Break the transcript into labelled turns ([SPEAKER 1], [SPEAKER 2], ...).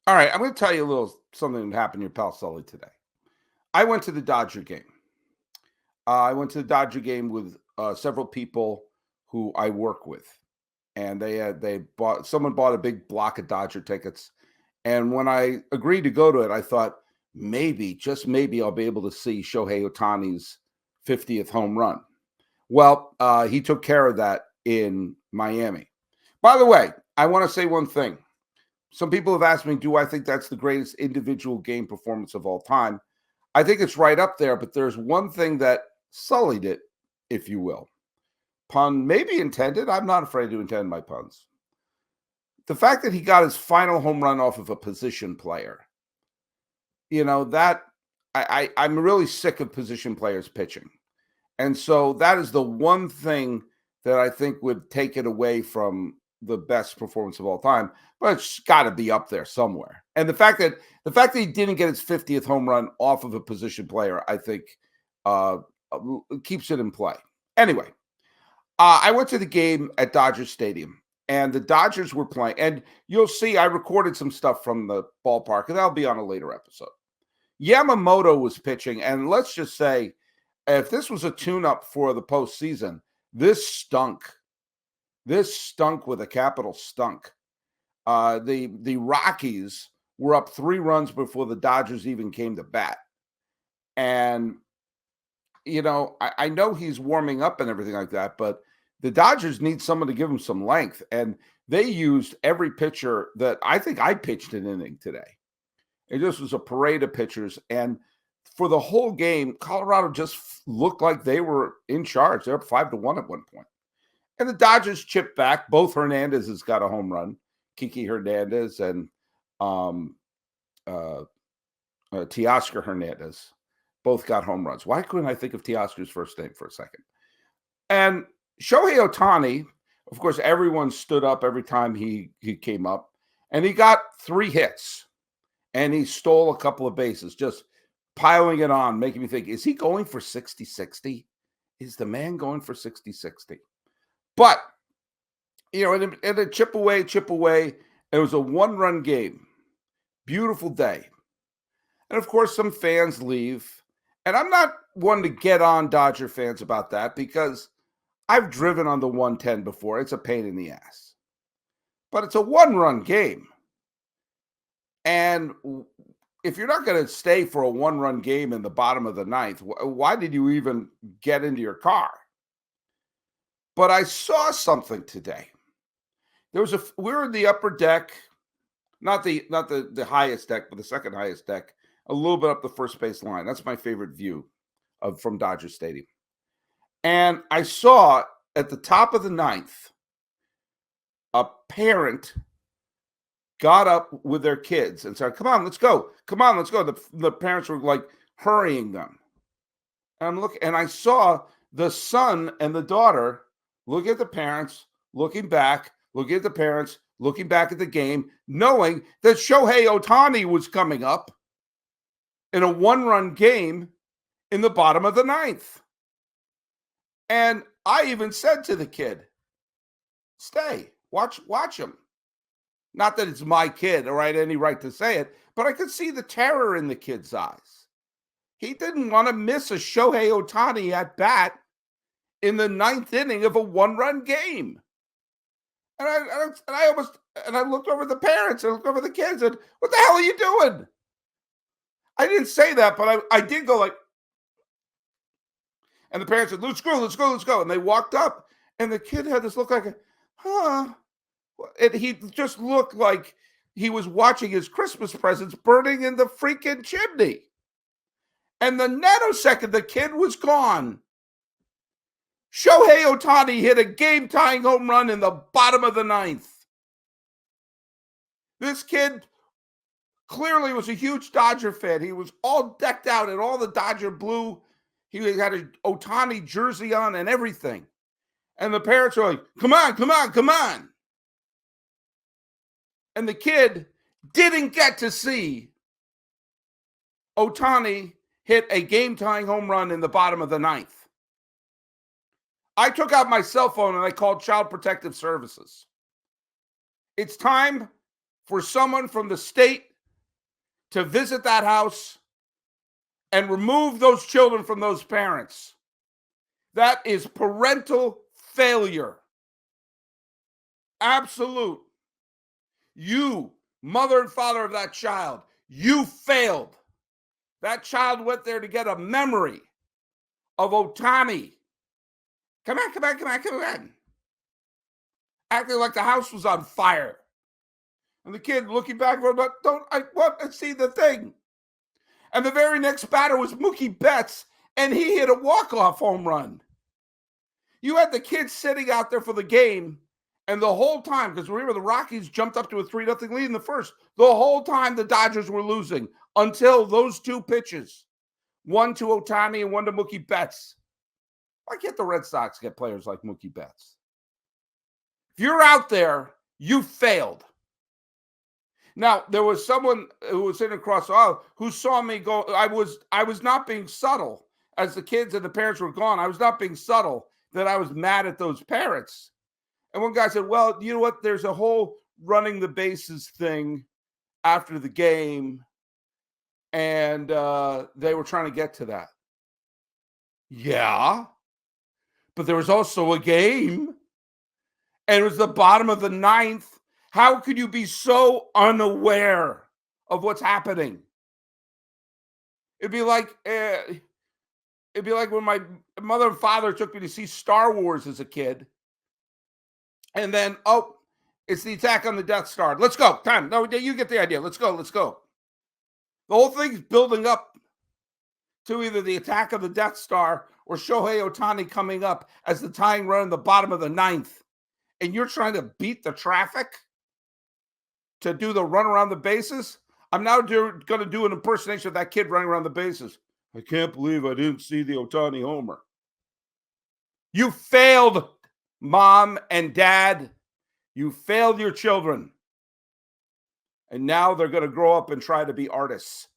[SPEAKER 1] All right, I'm going to tell you a little something that happened to your pal Sully today. I went to the Dodger game. I went to the Dodger game with several people who I work with, and they bought someone bought a big block of Dodger tickets. And when I agreed to go to it, I thought maybe, just maybe, I'll be able to see Shohei Ohtani's 50th home run. Well, he took care of that in Miami. By the way, I want to say one thing. Some people have asked me, do I think that's the greatest individual game performance of all time? I think it's right up there, but there's one thing that sullied it, if you will. Pun maybe intended. I'm not afraid to intend my puns. The fact that he got his final home run off of a position player, that I'm really sick of position players pitching. And so that is the one thing that I think would take it away from the best performance of all time, but it's got to be up there somewhere. And the fact that he didn't get his 50th home run off of a position player, I think uh, keeps it in play. Anyway, I went to the game at Dodger Stadium, and the Dodgers were playing. And you'll see, I recorded some stuff from the ballpark, and that'll be on a later episode. Yamamoto was pitching, and let's just say, if this was a tune-up for the postseason, this stunk. This stunk with a capital stunk. The Rockies were up 3 runs before the Dodgers even came to bat. And, I know he's warming up and everything like that, but the Dodgers need someone to give them some length. And they used every pitcher that I think I pitched an inning today. It just was a parade of pitchers. And for the whole game, Colorado just looked like they were in charge. They're up 5-1 at one point. And the Dodgers chipped back. Both Hernandez has got a home run. Kiki Hernandez and Teoscar Hernandez both got home runs. Why couldn't I think of Teoscar's first name for a second? And Shohei Ohtani, of course, everyone stood up every time he came up. And he got 3 hits. And he stole a couple of bases, just piling it on, making me think, is he going for 60-60? Is the man going for 60-60? But, in a chip away, it was a 1-run game. Beautiful day. And, of course, some fans leave. And I'm not one to get on Dodger fans about that because I've driven on the 110 before. It's a pain in the ass. But it's a 1-run game. And if you're not going to stay for a 1-run game in the bottom of the 9th, why did you even get into your car? But I saw something today. We were in the upper deck, not the highest deck, but the second highest deck, a little bit up the first base line. That's my favorite view from Dodger Stadium. And I saw at the top of the 9th, a parent got up with their kids and said, come on, let's go. Come on, let's go. The parents were like hurrying them. And I saw the son and the daughter look at the parents, looking back, looking at the parents, looking back at the game, knowing that Shohei Ohtani was coming up in a 1-run game in the bottom of the 9th. And I even said to the kid, stay, watch him. Not that it's my kid or I had any right to say it, but I could see the terror in the kid's eyes. He didn't want to miss a Shohei Ohtani at bat in the 9th inning of a 1-run game. And I looked over the parents, and I looked over the kids, and what the hell are you doing? I didn't say that, but I did go like, and the parents said, let's go. And they walked up, and the kid had this look like, and he just looked like he was watching his Christmas presents burning in the freaking chimney. And the nanosecond the kid was gone, Shohei Ohtani hit a game-tying home run in the bottom of the 9th. This kid clearly was a huge Dodger fan. He was all decked out in all the Dodger blue. He had an Ohtani jersey on and everything. And the parents were like, come on. And the kid didn't get to see Ohtani hit a game-tying home run in the bottom of the 9th. I took out my cell phone and I called Child Protective Services. It's time for someone from the state to visit that house and remove those children from those parents. That is parental failure. Absolute. You, mother and father of that child, you failed. That child went there to get a memory of Ohtani. Come on. Acting like the house was on fire. And the kid looking back, but I want to see the thing. And the very next batter was Mookie Betts, and he hit a walk-off home run. You had the kids sitting out there for the game, and the whole time, because remember, the Rockies jumped up to a 3-0 lead in the first. The whole time the Dodgers were losing until those two pitches. One to Ohtani and one to Mookie Betts. Why can't the Red Sox get players like Mookie Betts? If you're out there, you failed. Now, there was someone who was sitting across the aisle who saw me go. I was not being subtle. As the kids and the parents were gone, I was not being subtle that I was mad at those parents. And one guy said, well, you know what? There's a whole running the bases thing after the game. And they were trying to get to that. Yeah. But there was also a game. And it was the bottom of the ninth. How could you be so unaware of what's happening? It'd be like when my mother and father took me to see Star Wars as a kid. And then, it's the attack on the Death Star. Let's go. Time. No, you get the idea. Let's go. The whole thing's building up to either the attack of the Death Star or Shohei Ohtani coming up as the tying run in the bottom of the ninth. And you're trying to beat the traffic to do the run around the bases? I'm now going to do an impersonation of that kid running around the bases. I can't believe I didn't see the Ohtani homer. You failed, mom and dad. You failed your children. And now they're going to grow up and try to be artists.